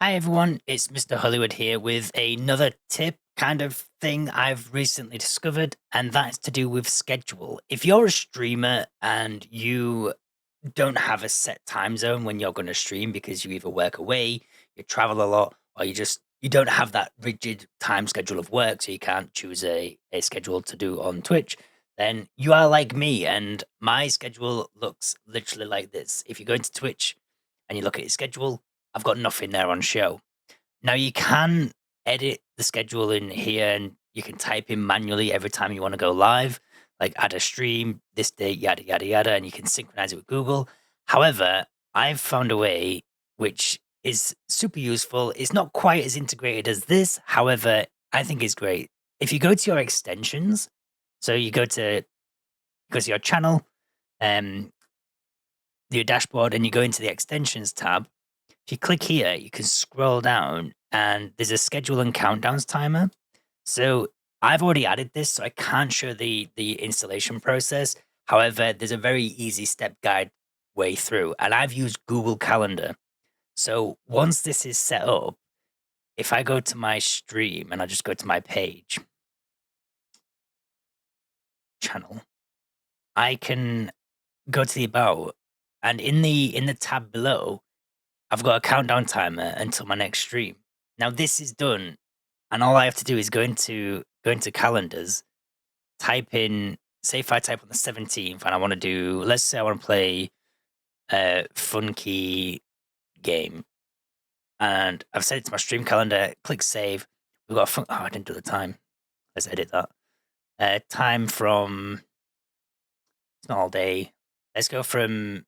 Hi everyone, it's Mr. Hollywood here with another tip kind of thing I've recently discovered, and that's to do with schedule. If you're a streamer and you don't have a set time zone when you're going to stream because you either work away, you travel a lot, or you don't have that rigid time schedule of work, so you can't choose a schedule to do on Twitch, then you are like me, and my schedule looks literally like this. If you go into Twitch and you look at your schedule, I've got nothing there on show. Now you can edit the schedule in here and you can type in manually every time you want to go live, like add a stream, this date, yada, yada, yada, and you can synchronize it with Google. However, I've found a way which is super useful. It's not quite as integrated as this. However, I think it's great. If you go to your extensions, so you go to your channel, um, your dashboard, and you go into the extensions tab. If you click here, you can scroll down and there's a schedule and countdowns timer. So I've already added this, so I can't show the installation process. However, there's a very easy step guide way through, and I've used Google Calendar. So once this is set up, if I go to my stream and I just go to my page channel, I can go to the about, and in the tab below, I've got a countdown timer until my next stream. Now this is done, and all I have to do is go into calendars, type in, say if I type on the 17th and I want to do, let's say I want to play a funky game, and I've set it to my stream calendar, click save. We've got oh, I didn't do the time. Let's edit that. Time from, it's not all day. Let's go from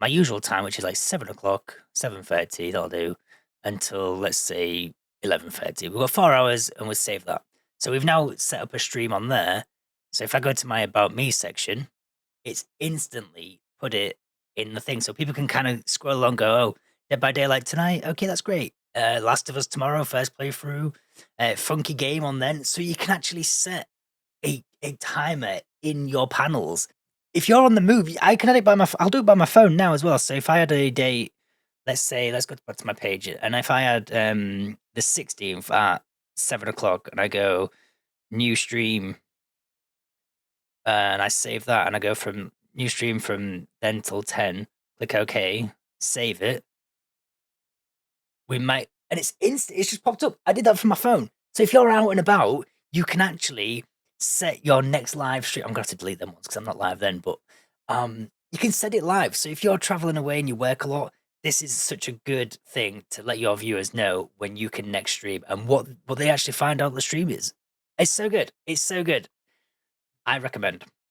my usual time, which is like 7 o'clock, 7:30, that'll do, until let's say 11:30. We've got 4 hours and we'll save that. So we've now set up a stream on there. So if I go to my About Me section, it's instantly put it in the thing. So people can kind of scroll along, go, oh, Dead by Daylight tonight. Okay, that's great. Last of Us tomorrow, first playthrough. Funky game on then. So you can actually set a timer in your panels. If you're on the move, I can edit by my. I'll do it by my phone now as well. So if I had a date, let's say, let's go back to my page, and if I had the 16th at 7 o'clock, and I go new stream, and I save that, and I go from new stream from then till 10. Click OK, save it. We might, and it's instant. It's just popped up. I did that from my phone. So if you're out and about, you can actually set your next live stream. I'm gonna have to delete them ones because I'm not live then, but you can set it live. So if you're traveling away and you work a lot, this is such a good thing to let your viewers know when you can next stream and what they actually find out the stream is. It's so good. It's so good. I recommend.